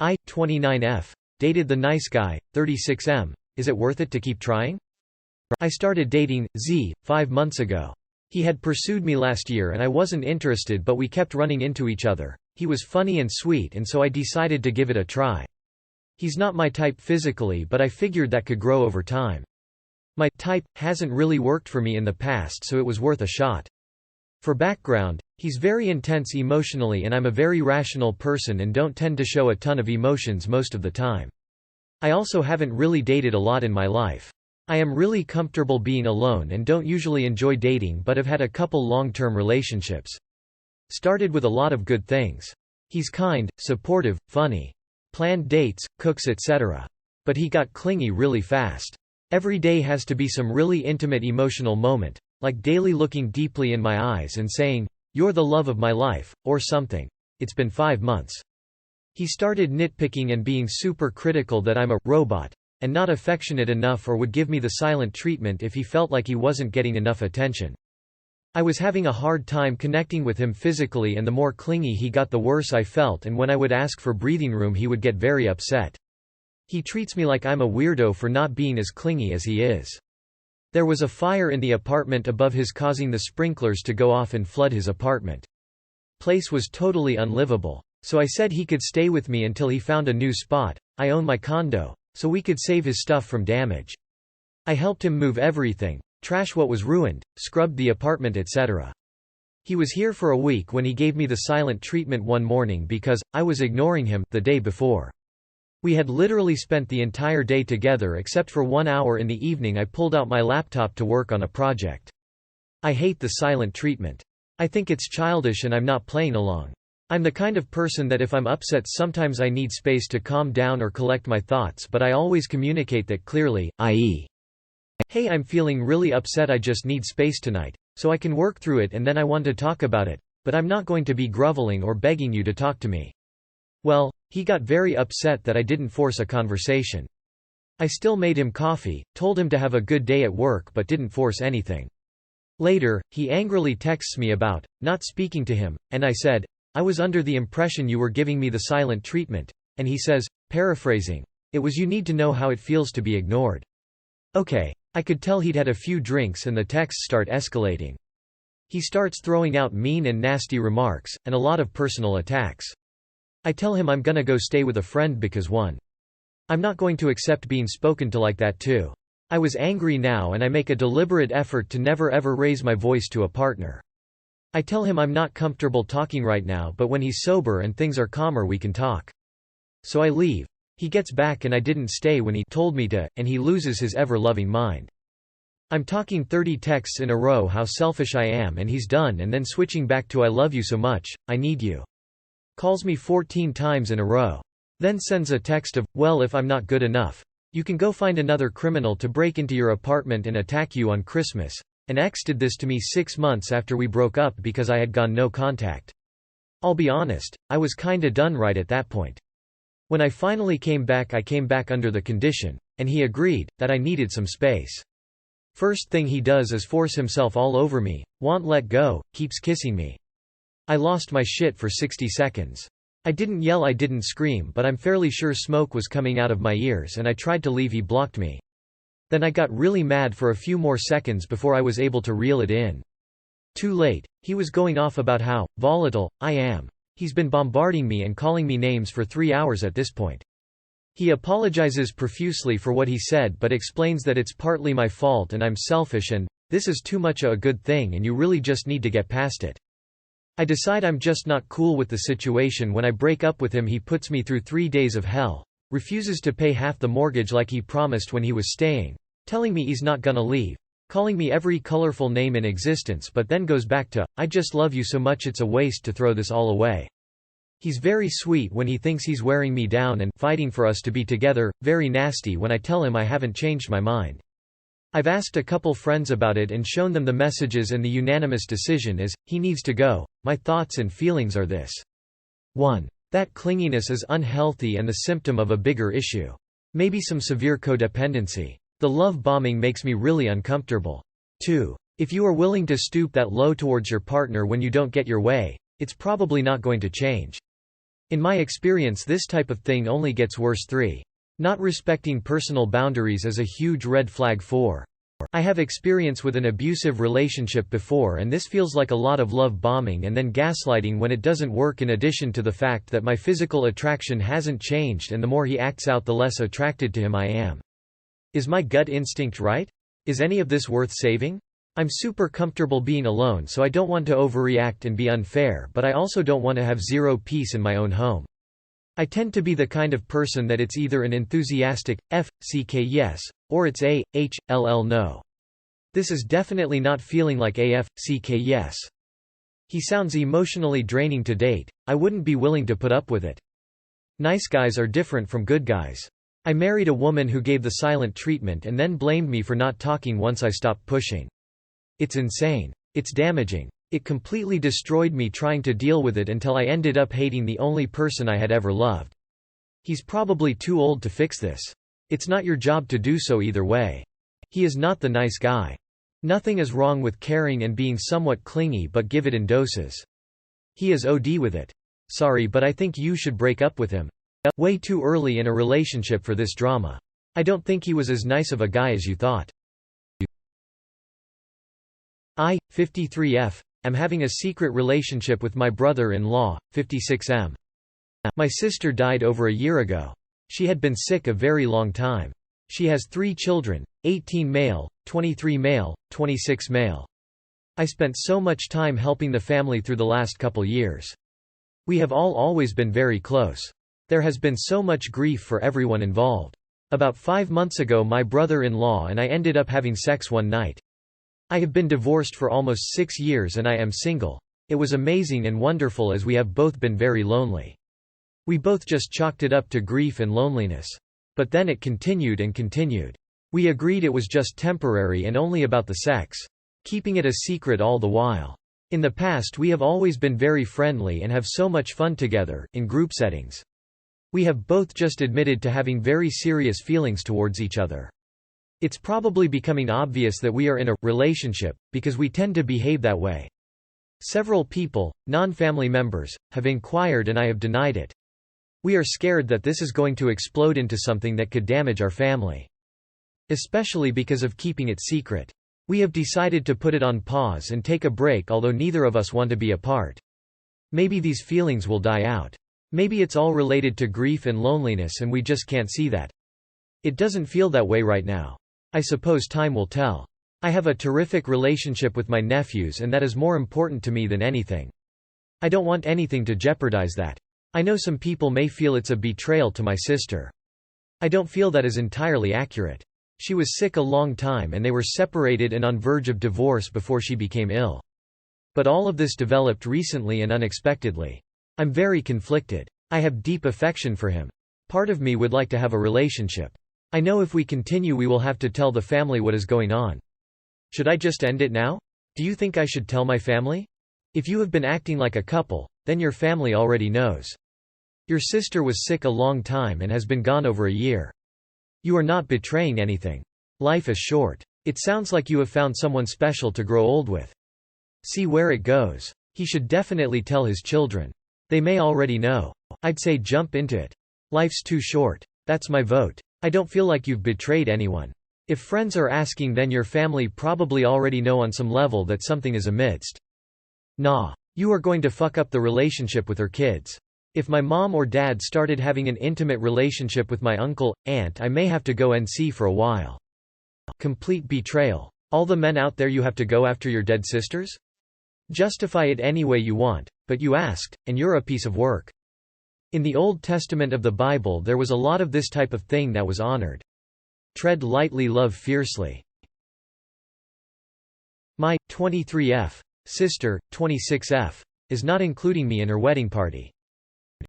I, 29F. Dated the nice guy, 36M. Is it worth it to keep trying? I started dating Z 5 months ago. He had pursued me last year and I wasn't interested, but we kept running into each other. He was funny and sweet, and so I decided to give it a try. He's not my type physically, but I figured that could grow over time. My type hasn't really worked for me in the past, so it was worth a shot. For background, he's very intense emotionally and I'm a very rational person and don't tend to show a ton of emotions most of the time. I also haven't really dated a lot in my life. I am really comfortable being alone and don't usually enjoy dating, but have had a couple long-term relationships. Started with a lot of good things. He's kind, supportive, funny. Planned dates, cooks, etc. But he got clingy really fast. Every day has to be some really intimate emotional moment, like daily looking deeply in my eyes and saying, "You're the love of my life," or something. It's been 5 months. He started nitpicking and being super critical that I'm a robot and not affectionate enough, or would give me the silent treatment if he felt like he wasn't getting enough attention. I was having a hard time connecting with him physically, and the more clingy he got the worse I felt, and when I would ask for breathing room he would get very upset. He treats me like I'm a weirdo for not being as clingy as he is. There was a fire in the apartment above his, causing the sprinklers to go off and flood his apartment. Place was totally unlivable. So I said he could stay with me until he found a new spot. I own my condo, so we could save his stuff from damage. I helped him move everything, trash what was ruined, scrubbed the apartment, etc. He was here for a week when he gave me the silent treatment one morning because I was ignoring him the day before. We had literally spent the entire day together except for 1 hour in the evening I pulled out my laptop to work on a project. I hate the silent treatment. I think it's childish and I'm not playing along. I'm the kind of person that if I'm upset sometimes I need space to calm down or collect my thoughts, but I always communicate that clearly, i.e., "Hey, I'm feeling really upset, I just need space tonight, so I can work through it and then I want to talk about it, but I'm not going to be groveling or begging you to talk to me." Well, he got very upset that I didn't force a conversation. I still made him coffee, told him to have a good day at work, but didn't force anything. Later, he angrily texts me about not speaking to him, and I said, "I was under the impression you were giving me the silent treatment," and he says, paraphrasing, "It was you need to know how it feels to be ignored." Okay. I could tell he'd had a few drinks and the texts start escalating. He starts throwing out mean and nasty remarks, and a lot of personal attacks. I tell him I'm gonna go stay with a friend because 1. I'm not going to accept being spoken to like that too. I was angry now and I make a deliberate effort to never ever raise my voice to a partner. I tell him I'm not comfortable talking right now, but when he's sober and things are calmer we can talk. So I leave. He gets back and I didn't stay when he told me to, and he loses his ever-loving mind. I'm talking 30 texts in a row how selfish I am and he's done, and then switching back to "I love you so much, I need you." Calls me 14 times in a row. Then sends a text of, "Well, if I'm not good enough, you can go find another criminal to break into your apartment and attack you on Christmas," and texted this to me 6 months after we broke up because I had gone no contact. I'll be honest, I was kinda done right at that point. When I finally came back, I came back under the condition, and he agreed, that I needed some space. First thing he does is force himself all over me, won't let go, keeps kissing me. I lost my shit for 60 seconds. I didn't yell, I didn't scream, but I'm fairly sure smoke was coming out of my ears and I tried to leave, he blocked me. Then I got really mad for a few more seconds before I was able to reel it in. Too late. He was going off about how volatile I am. He's been bombarding me and calling me names for 3 hours at this point. He apologizes profusely for what he said but explains that it's partly my fault and I'm selfish and this is too much a good thing and you really just need to get past it. I decide I'm just not cool with the situation. When I break up with him, he puts me through 3 days of hell, refuses to pay half the mortgage like he promised when he was staying, telling me he's not gonna leave, calling me every colorful name in existence, but then goes back to, "I just love you so much it's a waste to throw this all away." He's very sweet when he thinks he's wearing me down and fighting for us to be together, very nasty when I tell him I haven't changed my mind. I've asked a couple friends about it and shown them the messages, and the unanimous decision is, he needs to go. My thoughts and feelings are this. 1. That clinginess is unhealthy and the symptom of a bigger issue. Maybe some severe codependency. The love bombing makes me really uncomfortable. 2. If you are willing to stoop that low towards your partner when you don't get your way, it's probably not going to change. In my experience this type of thing only gets worse. 3. Not respecting personal boundaries is a huge red flag. 4. I have experience with an abusive relationship before, and this feels like a lot of love bombing and then gaslighting when it doesn't work, in addition to the fact that my physical attraction hasn't changed and the more he acts out the less attracted to him I am. Is my gut instinct right? Is any of this worth saving? I'm super comfortable being alone, so I don't want to overreact and be unfair, but I also don't want to have zero peace in my own home. I tend to be the kind of person that it's either an enthusiastic, FCK yes, or it's a, HLL no. This is definitely not feeling like AFCK yes. He sounds emotionally draining to date, I wouldn't be willing to put up with it. Nice guys are different from good guys. I married a woman who gave the silent treatment and then blamed me for not talking once I stopped pushing. It's insane. It's damaging. It completely destroyed me trying to deal with it until I ended up hating the only person I had ever loved. He's probably too old to fix this. It's not your job to do so either way. He is not the nice guy. Nothing is wrong with caring and being somewhat clingy, but give it in doses. He is OD with it. Sorry, but I think you should break up with him. Way too early in a relationship for this drama. I don't think he was as nice of a guy as you thought. I, 53F, am having a secret relationship with my brother-in-law, 56M. My sister died over a year ago. She had been sick a very long time. She has 3 children, 18 male, 23 male, 26 male. I spent so much time helping the family through the last couple years. We have always been very close. There has been so much grief for everyone involved. About 5 months ago my brother-in-law and I ended up having sex one night. I have been divorced for almost 6 years and I am single. It was amazing and wonderful as we have both been very lonely. We both just chalked it up to grief and loneliness. But then it continued and continued. We agreed it was just temporary and only about the sex. Keeping it a secret all the while. In the past we have always been very friendly and have so much fun together, in group settings. We have both just admitted to having very serious feelings towards each other. It's probably becoming obvious that we are in a relationship, because we tend to behave that way. Several people, non-family members, have inquired and I have denied it. We are scared that this is going to explode into something that could damage our family. Especially because of keeping it secret. We have decided to put it on pause and take a break, although neither of us want to be apart. Maybe these feelings will die out. Maybe it's all related to grief and loneliness and we just can't see that. It doesn't feel that way right now. I suppose time will tell. I have a terrific relationship with my nephews and that is more important to me than anything. I don't want anything to jeopardize that. I know some people may feel it's a betrayal to my sister. I don't feel that is entirely accurate. She was sick a long time and they were separated and on verge of divorce before she became ill. But all of this developed recently and unexpectedly. I'm very conflicted. I have deep affection for him. Part of me would like to have a relationship. I know if we continue we will have to tell the family what is going on. Should I just end it now? Do you think I should tell my family? If you have been acting like a couple, then your family already knows. Your sister was sick a long time and has been gone over a year. You are not betraying anything. Life is short. It sounds like you have found someone special to grow old with. See where it goes. He should definitely tell his children. They may already know. I'd say jump into it. Life's too short. That's my vote. I don't feel like you've betrayed anyone. If friends are asking, then your family probably already know on some level that something is amidst. Nah. You are going to fuck up the relationship with her kids. If my mom or dad started having an intimate relationship with my uncle, aunt, I may have to go NC for a while. Complete betrayal. All the men out there, you have to go after your dead sisters? Justify it any way you want, but you asked, and you're a piece of work. In the Old Testament of the Bible there was a lot of this type of thing that was honored. Tread lightly, love fiercely. My 23F sister, 26F, is not including me in her wedding party.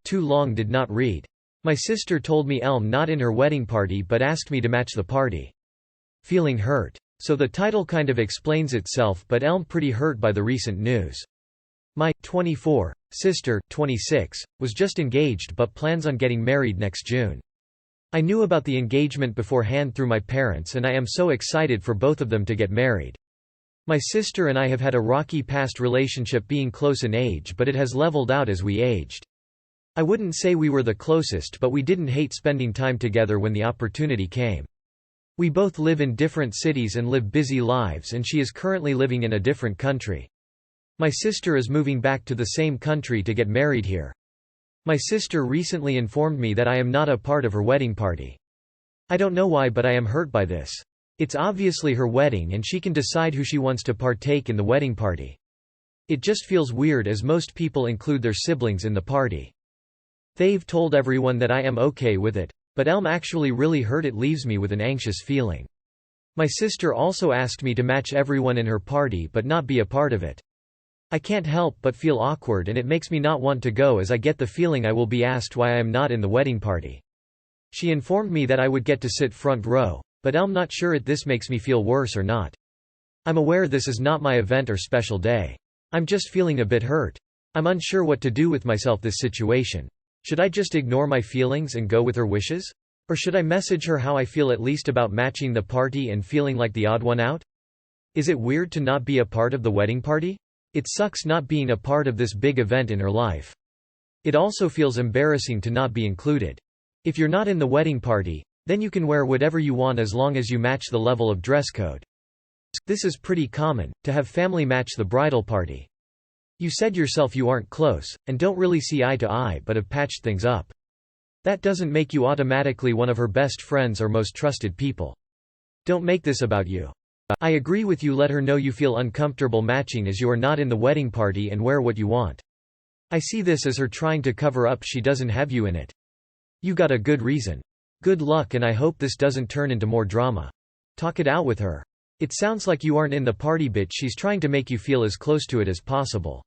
Too long did not read. My sister told me Elm not in her wedding party but asked me to match the party. Feeling hurt. So the title kind of explains itself, but Elm pretty hurt by the recent news. My 24 sister, 26, was just engaged but plans on getting married next June. I knew about the engagement beforehand through my parents and I am so excited for both of them to get married. My sister and I have had a rocky past relationship, being close in age, but it has leveled out as we aged. I wouldn't say we were the closest, but we didn't hate spending time together when the opportunity came. We both live in different cities and live busy lives, and she is currently living in a different country. My sister is moving back to the same country to get married here. My sister recently informed me that I am not a part of her wedding party. I don't know why, but I am hurt by this. It's obviously her wedding and she can decide who she wants to partake in the wedding party. It just feels weird as most people include their siblings in the party. They've told everyone that I am okay with it, but I'm actually really hurt. It leaves me with an anxious feeling. My sister also asked me to match everyone in her party but not be a part of it. I can't help but feel awkward, and it makes me not want to go as I get the feeling I will be asked why I am not in the wedding party. She informed me that I would get to sit front row, but I'm not sure if this makes me feel worse or not. I'm aware this is not my event or special day. I'm just feeling a bit hurt. I'm unsure what to do with myself this situation. Should I just ignore my feelings and go with her wishes? Or should I message her how I feel at least about matching the party and feeling like the odd one out? Is it weird to not be a part of the wedding party? It sucks not being a part of this big event in her life. It also feels embarrassing to not be included. If you're not in the wedding party, then you can wear whatever you want as long as you match the level of dress code. This is pretty common, to have family match the bridal party. You said yourself you aren't close, and don't really see eye to eye, but have patched things up. That doesn't make you automatically one of her best friends or most trusted people. Don't make this about you. I agree with you. Let her know you feel uncomfortable matching as you are not in the wedding party, and wear what you want. I see this as her trying to cover up she doesn't have you in it. You got a good reason. Good luck, and I hope this doesn't turn into more drama. Talk it out with her. It sounds like you aren't in the party, but she's trying to make you feel as close to it as possible.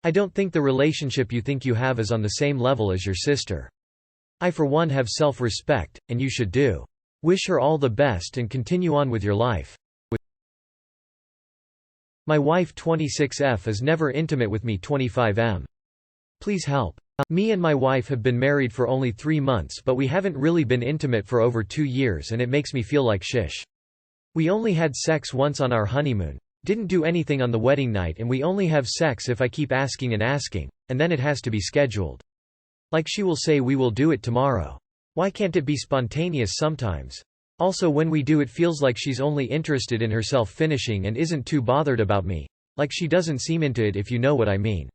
I don't think the relationship you think you have is on the same level as your sister. I for one have self-respect, and you should do. Wish her all the best and continue on with your life. My wife 26F is never intimate with me 25M. Please help. Me and my wife have been married for only 3 months, but we haven't really been intimate for over 2 years, and it makes me feel like shish. We only had sex once on our honeymoon. Didn't do anything on the wedding night, and we only have sex if I keep asking, and then it has to be scheduled. Like she will say we will do it tomorrow. Why can't it be spontaneous sometimes? Also, when we do, it feels like she's only interested in herself finishing and isn't too bothered about me. Like she doesn't seem into it, if you know what I mean.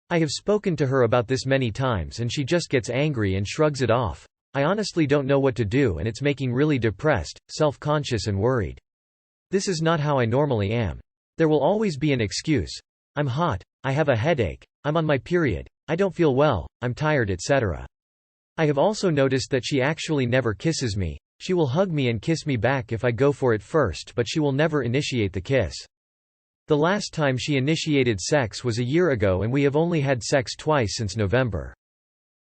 I have spoken to her about this many times and she just gets angry and shrugs it off. I honestly don't know what to do, and it's making really depressed, self-conscious and worried. This is not how I normally am. There will always be an excuse. I'm hot, I have a headache, I'm on my period, I don't feel well, I'm tired, etc. I have also noticed that she actually never kisses me. She will hug me and kiss me back if I go for it first, but she will never initiate the kiss. The last time she initiated sex was a year ago, and we have only had sex twice since November.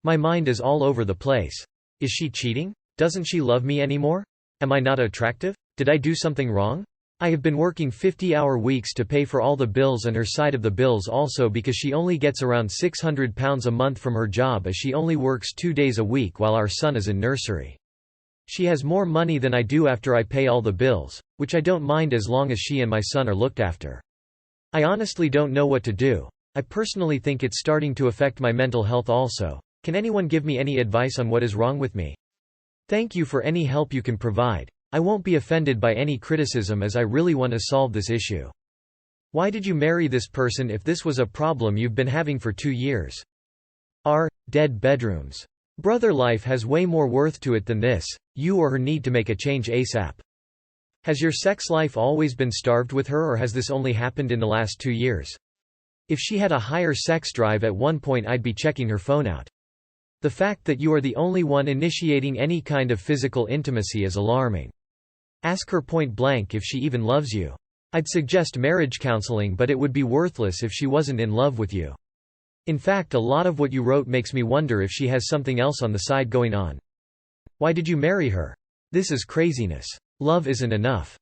My mind is all over the place. Is she cheating? Doesn't she love me anymore? Am I not attractive? Did I do something wrong? I have been working 50-hour weeks to pay for all the bills and her side of the bills also, because she only gets around £600 a month from her job, as she only works 2 days a week while our son is in nursery. She has more money than I do after I pay all the bills, which I don't mind as long as she and my son are looked after. I honestly don't know what to do. I personally think it's starting to affect my mental health also. Can anyone give me any advice on what is wrong with me? Thank you for any help you can provide. I won't be offended by any criticism, as I really want to solve this issue. Why did you marry this person if this was a problem you've been having for 2 years? Dead bedrooms. Brother, life has way more worth to it than this. You or her need to make a change ASAP. Has your sex life always been starved with her, or has this only happened in the last 2 years? If she had a higher sex drive at one point, I'd be checking her phone out. The fact that you are the only one initiating any kind of physical intimacy is alarming. Ask her point blank if she even loves you. I'd suggest marriage counseling, but it would be worthless if she wasn't in love with you. In fact, a lot of what you wrote makes me wonder if she has something else on the side going on. Why did you marry her? This is craziness. Love isn't enough.